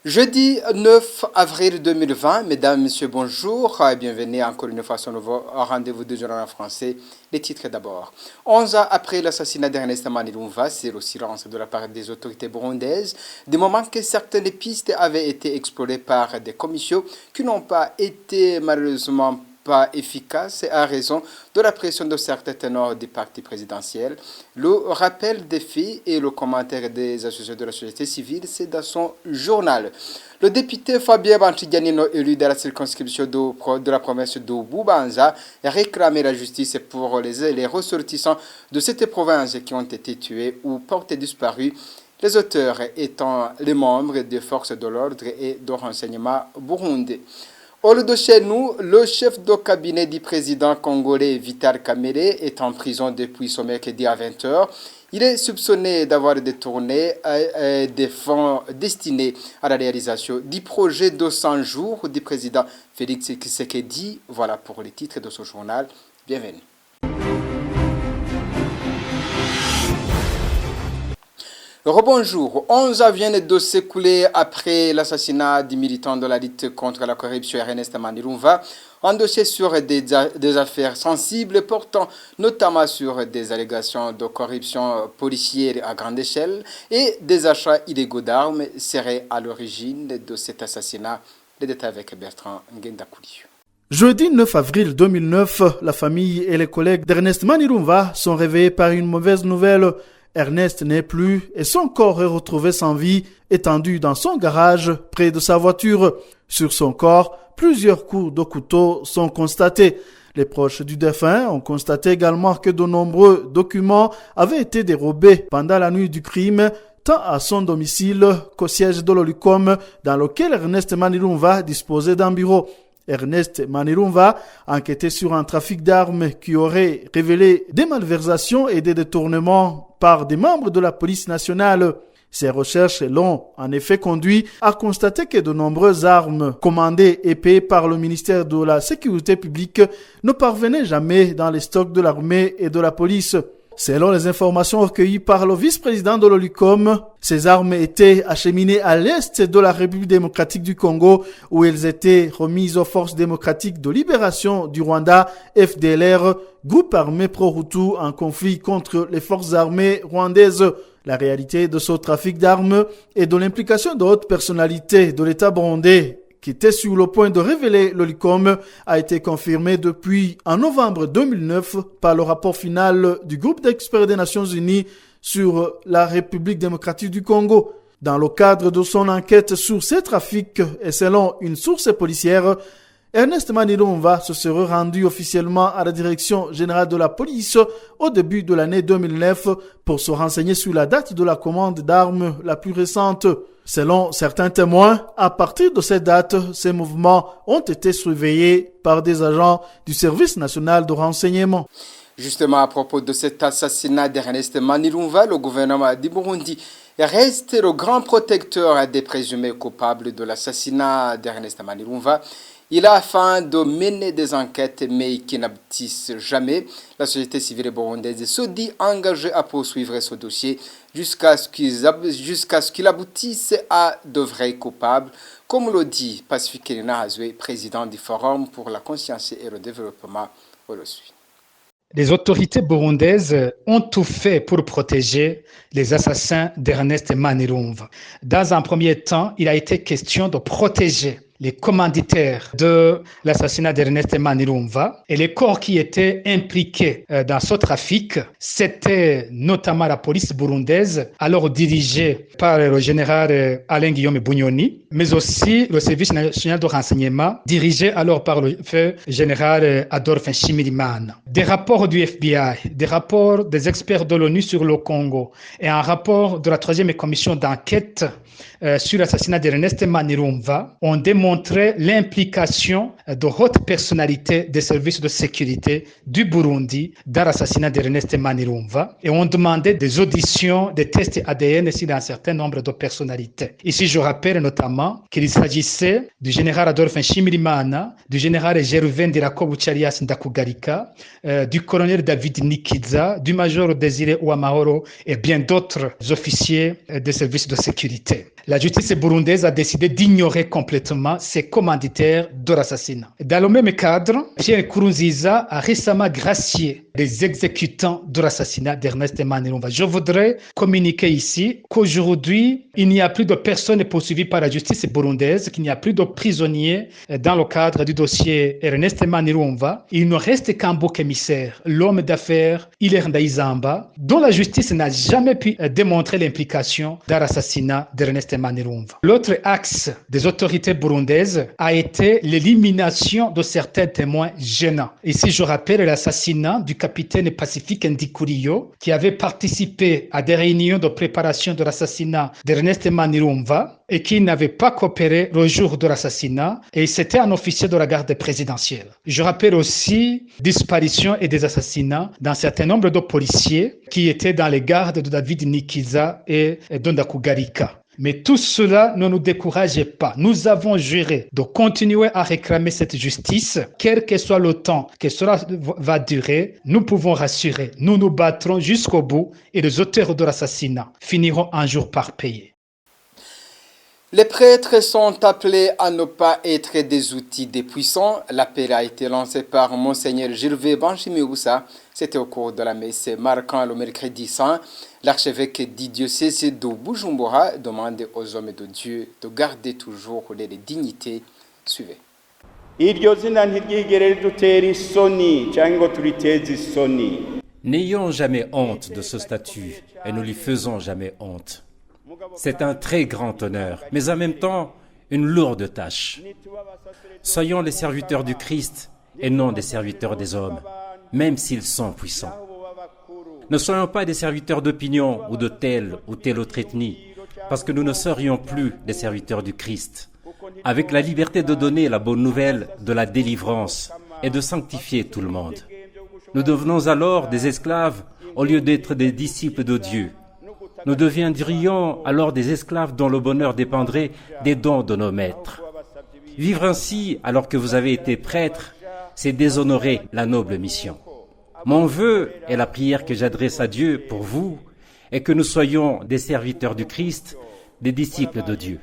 Jeudi 9 avril 2020, mesdames, messieurs, bonjour et bienvenue encore une fois sur un nouveau rendez-vous de journal en français. Les titres d'abord. 11 ans après l'assassinat d'Ernest Manirumva, c'est le silence de la part des autorités burundaises, du moment que certaines pistes avaient été explorées par des commissions qui n'ont pas été malheureusement pas efficace à raison de la pression de certains ténors du parti présidentiel. Le rappel des faits et le commentaire des associations de la société civile, c'est dans son journal. Le député Fabien Bantigianino, élu de la circonscription de la province de Bubanza, a réclamé la justice pour les ressortissants de cette province qui ont été tués ou portés disparus, les auteurs étant les membres des forces de l'ordre et de renseignement burundais. Hors de chez nous, le chef de cabinet du président congolais Vital Kamerhe est en prison depuis ce mercredi à 20h. Il est soupçonné d'avoir détourné des fonds destinés à la réalisation du projet de 100 jours du président Félix Tshisekedi. Voilà pour les titres de ce journal. Bienvenue. Rebonjour. 11 ans viennent de s'écouler après l'assassinat du militant de la lutte contre la corruption Ernest Manirumva, endossé sur des affaires sensibles portant notamment sur des allégations de corruption policière à grande échelle et des achats illégaux d'armes seraient à l'origine de cet assassinat. Les détails avec Bertrand Ngendakouli. Jeudi 9 avril 2009, la famille et les collègues d'Ernest Manirumva sont réveillés par une mauvaise nouvelle. Ernest n'est plus et son corps est retrouvé sans vie, étendu dans son garage près de sa voiture. Sur son corps, plusieurs coups de couteau sont constatés. Les proches du défunt ont constaté également que de nombreux documents avaient été dérobés pendant la nuit du crime, tant à son domicile qu'au siège de l'Olicom dans lequel Ernest Manirumva disposait d'un bureau. Ernest Manirumva enquêtait sur un trafic d'armes qui aurait révélé des malversations et des détournements par des membres de la police nationale. Ces recherches l'ont en effet conduit à constater que de nombreuses armes commandées et payées par le ministère de la Sécurité publique ne parvenaient jamais dans les stocks de l'armée et de la police. Selon les informations recueillies par le vice-président de l'Olicom, ces armes étaient acheminées à l'est de la République démocratique du Congo où elles étaient remises aux forces démocratiques de libération du Rwanda, FDLR, groupe armé pro-Hutu en conflit contre les forces armées rwandaises. La réalité de ce trafic d'armes et de l'implication de hautes personnalités de l'État burundais qui était sur le point de révéler l'Olicom, a été confirmé depuis en novembre 2009 par le rapport final du groupe d'experts des Nations Unies sur la République démocratique du Congo. Dans le cadre de son enquête sur ces trafics et selon une source policière, Ernest Manirumva se serait rendu officiellement à la direction générale de la police au début de l'année 2009 pour se renseigner sur la date de la commande d'armes la plus récente. Selon certains témoins, à partir de cette date, ces mouvements ont été surveillés par des agents du Service national de renseignement. Justement, à propos de cet assassinat d'Ernest Manirumva, le gouvernement du Burundi reste le grand protecteur des présumés coupables de l'assassinat d'Ernest Manirumva. Il a afin de mener des enquêtes, mais qui n'aboutissent jamais. La société civile burundaise se dit engagée à poursuivre ce dossier jusqu'à ce qu'il aboutisse à de vrais coupables, comme le dit Pacifique Nahazwe, président du Forum pour la conscience et le développement. Les autorités burundaises ont tout fait pour protéger les assassins d'Ernest Manirumva. Dans un premier temps, il a été question de protéger les commanditaires de l'assassinat d'Ernest Manirumva et les corps qui étaient impliqués dans ce trafic. C'était notamment la police burundaise, alors dirigée par le général Alain Guillaume Bunyoni, mais aussi le service national de renseignement, dirigé alors par le général Adolphe Nshimirimana. Des rapports du FBI, des rapports des experts de l'ONU sur le Congo et un rapport de la 3e commission d'enquête sur l'assassinat d'Ernest Manirumva ont démontré l'implication de hautes personnalités des services de sécurité du Burundi dans l'assassinat d'Ernest Manirumva et ont demandé des auditions, des tests ADN sur un certain nombre de personnalités. Ici, je rappelle notamment qu'il s'agissait du général Adolphe Nshimirimana, du général Gervais Ndirakobucharias Ndakugarika, du colonel David Nikiza, du major Désiré Ouamahoro et bien d'autres officiers des services de sécurité. procès. La justice burundaise a décidé d'ignorer complètement ses commanditaires de l'assassinat. Dans le même cadre, Pierre Nkurunziza a récemment gracié les exécutants de l'assassinat d'Ernest Manirumva. Je voudrais communiquer ici qu'aujourd'hui, il n'y a plus de personnes poursuivies par la justice burundaise, qu'il n'y a plus de prisonniers dans le cadre du dossier Ernest Manirumva. Il ne reste qu'un bouc émissaire, l'homme d'affaires Hilaire Ndaizamba, dont la justice n'a jamais pu démontrer l'implication dans l'assassinat d'Ernest Manirumva. L'autre axe des autorités burundaises a été l'élimination de certains témoins gênants. Ici, je rappelle l'assassinat du capitaine Pacifique Ndikuriyo, qui avait participé à des réunions de préparation de l'assassinat d'Ernest Manirumva et qui n'avait pas coopéré le jour de l'assassinat, et c'était un officier de la garde présidentielle. Je rappelle aussi disparition et des assassinats d'un certain nombre de policiers qui étaient dans les gardes de David Nikiza et Dondaku Garika. Mais tout cela ne nous décourage pas. Nous avons juré de continuer à réclamer cette justice, quel que soit le temps que cela va durer. Nous pouvons rassurer, nous nous battrons jusqu'au bout et les auteurs de l'assassinat finiront un jour par payer. Les prêtres sont appelés à ne pas être des outils des puissants. L'appel a été lancé par Monseigneur Gervais Banchimiobusa. C'était au cours de la messe marquant le mercredi saint. L'archevêque du diocèse de Bujumbura demande aux hommes de Dieu de garder toujours les dignités. Suivez. N'ayons jamais honte de ce statut et ne lui faisons jamais honte. C'est un très grand honneur, mais en même temps, une lourde tâche. Soyons les serviteurs du Christ et non des serviteurs des hommes, même s'ils sont puissants. Ne soyons pas des serviteurs d'opinion ou de telle ou telle autre ethnie, parce que nous ne serions plus des serviteurs du Christ, avec la liberté de donner la bonne nouvelle de la délivrance et de sanctifier tout le monde. Nous devenons alors des esclaves au lieu d'être des disciples de Dieu. Nous deviendrions alors des esclaves dont le bonheur dépendrait des dons de nos maîtres. Vivre ainsi, alors que vous avez été prêtre, c'est déshonorer la noble mission. Mon vœu et la prière que j'adresse à Dieu pour vous est que nous soyons des serviteurs du Christ, des disciples de Dieu.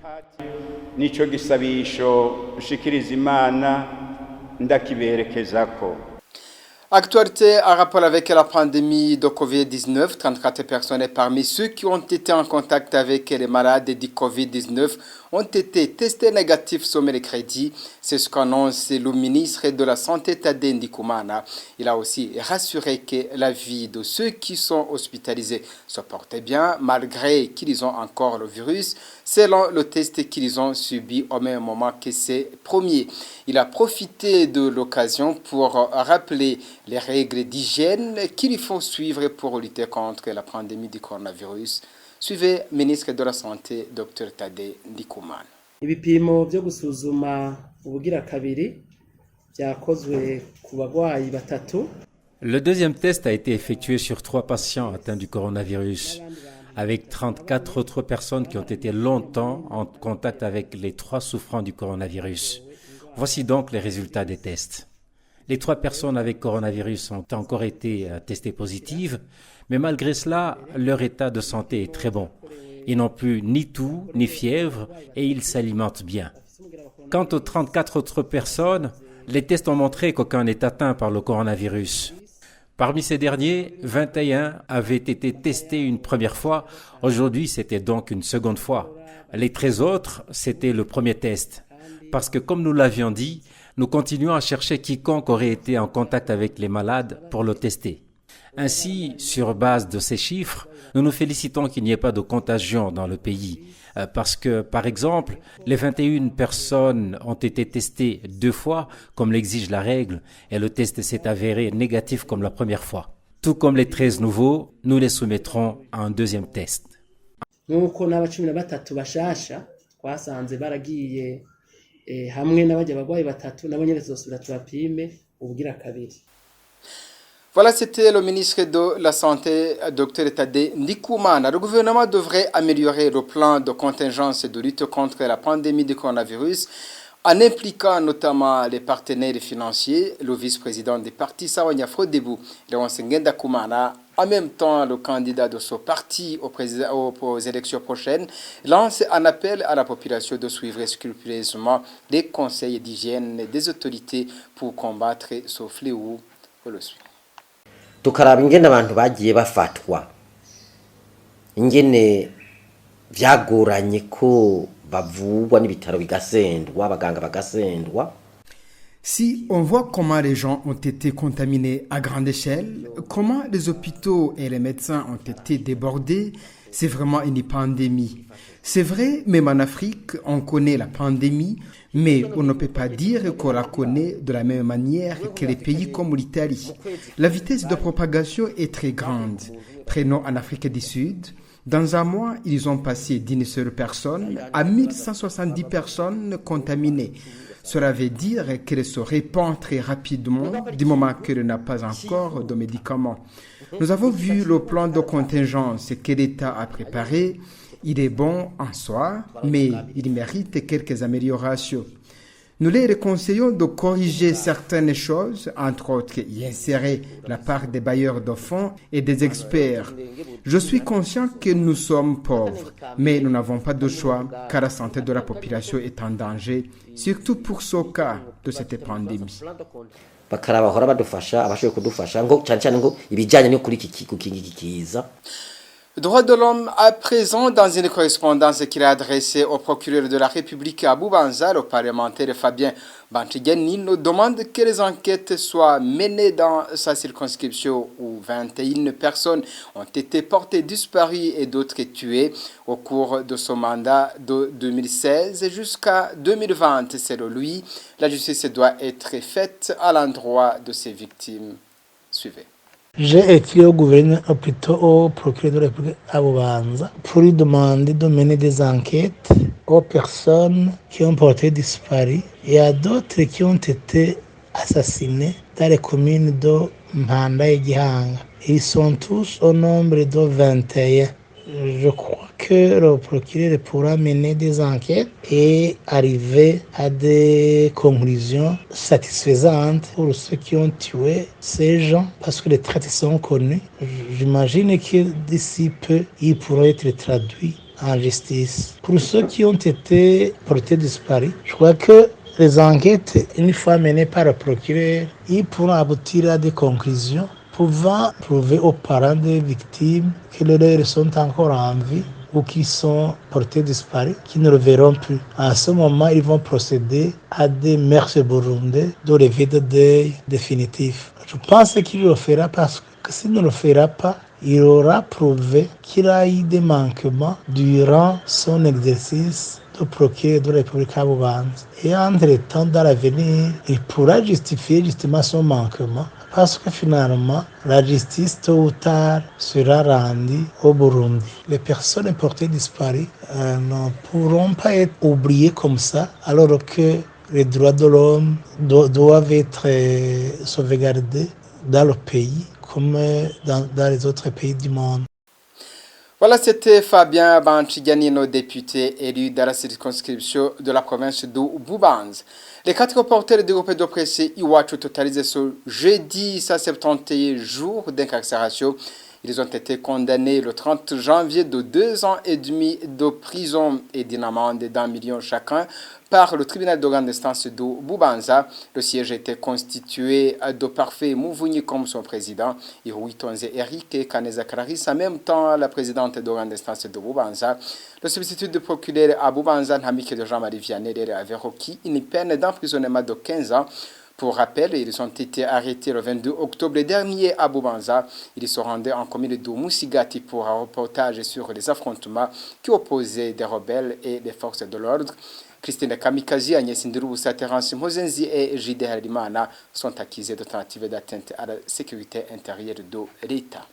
Actualité en rapport avec la pandémie de Covid-19, 34 personnes parmi ceux qui ont été en contact avec les malades du Covid-19 ont été testés négatifs ce mercredi. C'est ce qu'annonce le ministre de la Santé Tadei Ndikumana. Il a aussi rassuré que la vie de ceux qui sont hospitalisés se porte bien malgré qu'ils ont encore le virus, selon le test qu'ils ont subi au même moment que ces premiers. Il a profité de l'occasion pour rappeler les règles d'hygiène qu'il faut suivre pour lutter contre la pandémie du coronavirus. Suivez ministre de la Santé, Dr Tadei Ndikumana. Ibipimo byo gusuzuma ubugira kabiri byakozwe ku bagwayi batatu. Le deuxième test a été effectué sur 3 patients atteints du coronavirus, avec 34 autres personnes qui ont été longtemps en contact avec les 3 souffrants du coronavirus. Voici donc les résultats des tests. Les 3 personnes avec coronavirus ont encore été testées positives, mais malgré cela, leur état de santé est très bon. Ils n'ont plus ni toux, ni fièvre et ils s'alimentent bien. Quant aux 34 autres personnes, les tests ont montré qu'aucun n'est atteint par le coronavirus. Parmi ces derniers, 21 avaient été testés une première fois. Aujourd'hui, c'était donc une seconde fois. Les 13 autres, c'était le premier test. Parce que comme nous l'avions dit, nous continuons à chercher quiconque aurait été en contact avec les malades pour le tester. Ainsi, sur base de ces chiffres, nous nous félicitons qu'il n'y ait pas de contagion dans le pays. Parce que, par exemple, les 21 personnes ont été testées 2 fois, comme l'exige la règle, et le test s'est avéré négatif comme la première fois. Tout comme les 13 nouveaux, nous les soumettrons à un deuxième test. Nuko n'aba 13 bashasha twasanze baragiye hamwe n'abajya bagwayi batatu nabo nyene tuzosubira tubapime ubugira kabiri. Voilà, c'était le ministre de la Santé, Dr Tadei Ndikumana. Le gouvernement devrait améliorer le plan de contingence et de lutte contre la pandémie du coronavirus en impliquant notamment les partenaires financiers. Le vice-président du parti Sawanya Frodebu, Léon Ngenda Kumana, En même temps, le candidat de ce parti aux élections prochaines lance un appel à la population de suivre scrupuleusement les conseils d'hygiène des autorités pour combattre ce fléau. On le suit. Tukaraba ingene abantu bagiye bafatwa ingene vyagoranye ko bavugwa n'ibitaro bigasendwa abaganga bagasendwa. Si on voit comment les gens ont été contaminés à grande échelle, comment les hôpitaux et les médecins ont été débordés, c'est vraiment une pandémie. C'est vrai, même en Afrique, on connaît la pandémie, mais on ne peut pas dire qu'on la connaît de la même manière que les pays comme l'Italie. La vitesse de propagation est très grande. Prenons en Afrique du Sud. Dans un mois, ils ont passé d'une seule personne à 1170 personnes contaminées. Cela veut dire qu'elle se répand très rapidement du moment qu'elle n'a pas encore de médicaments. Nous avons vu le plan de contingence que l'État a préparé. Il est bon en soi, mais il mérite quelques améliorations. Nous les conseillons de corriger certaines choses, entre autres y insérer la part des bailleurs de fonds et des experts. Je suis conscient que nous sommes pauvres, mais nous n'avons pas de choix car la santé de la population est en danger, surtout pour ce cas de cette pandémie. Bakaraba bahora badufasha abashoboye kudufasha ngo cyane cyane ngo ibijyanye no kuri iki kiza. Droits de l'homme à présent dans une correspondance qu'il a adressée au procureur de la République à Bubanza, le parlementaire Fabien Banchigani nous demande que les enquêtes soient menées dans sa circonscription où 21 personnes ont été portées disparues et d'autres tuées au cours de son mandat de 2016 jusqu'à 2020. Selon lui, la justice doit être faite à l'endroit de ses victimes. Suivez. J'ai écrit au gouverneur, plutôt au procureur de la République à Bubanza pour lui demander de mener des enquêtes aux personnes qui ont porté disparu et à d'autres qui ont été assassinés dans les communes de Mpanda et Gihanga. Ils sont tous au nombre de 21. Je crois que le procureur pourra mener des enquêtes et arriver à des conclusions satisfaisantes pour ceux qui ont tué ces gens, parce que les traités sont connus. J'imagine que d'ici peu, ils pourront être traduits en justice. Pour ceux qui ont été portés disparus, je crois que les enquêtes, une fois menées par le procureur, ils pourront aboutir à des conclusions pouvant prouver aux parents des victimes que leurs sont encore en vie ou qui sont portés disparus, qui ne le verront plus. À ce moment, ils vont procéder à des mœurs burundais de lever de deuil définitif. Je pense qu'il le fera parce que s'il ne le fera pas, il aura prouvé qu'il a eu des manquements durant son exercice de procureur de la République à Bubanza. Et entre-temps, dans l'avenir, il pourra justifier justement son manquement. Parce que finalement, la justice tôt ou tard sera rendue au Burundi. Les personnes portées disparues ne pourront pas être oubliées comme ça, alors que les droits de l'homme doivent être sauvegardés dans le pays comme dans les autres pays du monde. Voilà, c'était Fabien Banchiganino, député élu dans la circonscription de la province de Bubanza. Les 4 reporters du groupe de presse Iwachu totalisent ce jeudi 171 jours d'incarcération. Ils ont été condamnés le 30 janvier de 2 ans et demi de prison et d'une amende d'1 million chacun par le tribunal de grande instance de Bubanza. Le siège était constitué de Parfait Mouvouni comme son président, Iruitonze Eric et Kaneza Clarisse, en même temps la présidente de grande instance de Bubanza. Le substitut de procureur à Bubanza, Namike de Jean-Marie Vianney, avait requis une peine d'emprisonnement de 15 ans. Pour rappel, ils ont été arrêtés le 22 octobre dernier à Bubanza. Ils se rendaient en commune de Musigati pour un reportage sur les affrontements qui opposaient des rebelles et les forces de l'ordre. Christine Kamikazi, Agnès Ndirubusa, Terence Mozenzi et Jide Harimana sont accusés de tentative d'atteinte à la sécurité intérieure de l'État.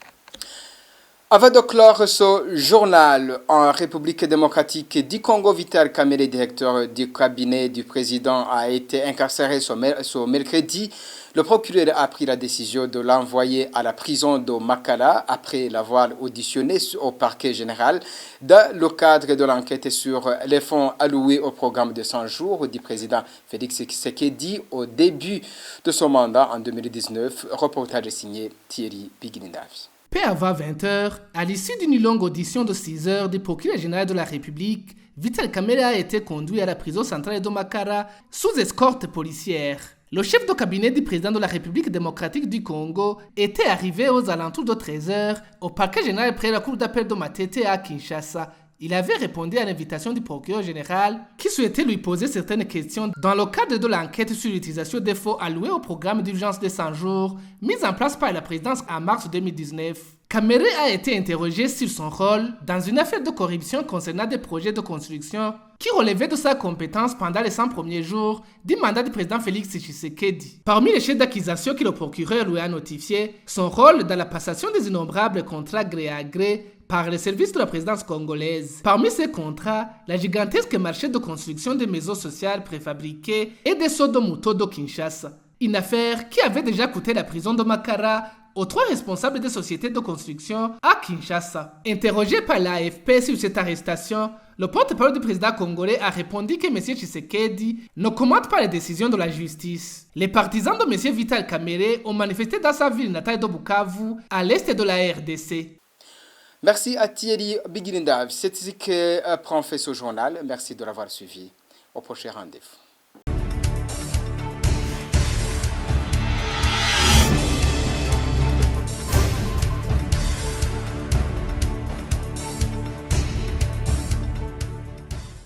Avant de clore ce journal, en République démocratique du Congo, Vital Kamere, directeur du cabinet du président, a été incarcéré ce mercredi. Le procureur a pris la décision de l'envoyer à la prison de Makala après l'avoir auditionné au parquet général dans le cadre de l'enquête sur les fonds alloués au programme de 100 jours du président Félix Tshisekedi au début de son mandat en 2019. Reportage signé Thierry Biginindavi. Peu avant 20h, à l'issue d'une longue audition de 6 heures du procureur général de la République, Vital Kamerhe a été conduit à la prison centrale de Makara sous escorte policière. Le chef de cabinet du président de la République démocratique du Congo était arrivé aux alentours de 13h au parquet général près de la cour d'appel de Matete à Kinshasa. Il avait répondu à l'invitation du procureur général qui souhaitait lui poser certaines questions dans le cadre de l'enquête sur l'utilisation des fonds alloués au programme d'urgence de 100 jours mis en place par la présidence en mars 2019. Kamerhe a été interrogé sur son rôle dans une affaire de corruption concernant des projets de construction qui relevaient de sa compétence pendant les 100 premiers jours du mandat du président Félix Tshisekedi. Parmi les chefs d'accusation que le procureur lui a notifiés, son rôle dans la passation des innombrables contrats gré à gré par les services de la présidence congolaise. Parmi ces contrats, la gigantesque marché de construction des maisons sociales préfabriquées et des Sodomuto de Kinshasa. Une affaire qui avait déjà coûté la prison de Makara aux 3 responsables des sociétés de construction à Kinshasa. Interrogé par l'AFP sur cette arrestation, le porte-parole du président congolais a répondu que M. Tshisekedi ne commente pas les décisions de la justice. Les partisans de M. Vital Kamerhe ont manifesté dans sa ville natale de Bukavu, à l'est de la RDC. Merci à Thierry Bigirindav. C'est ici que prend fait ce journal. Merci de l'avoir suivi. Au prochain rendez-vous.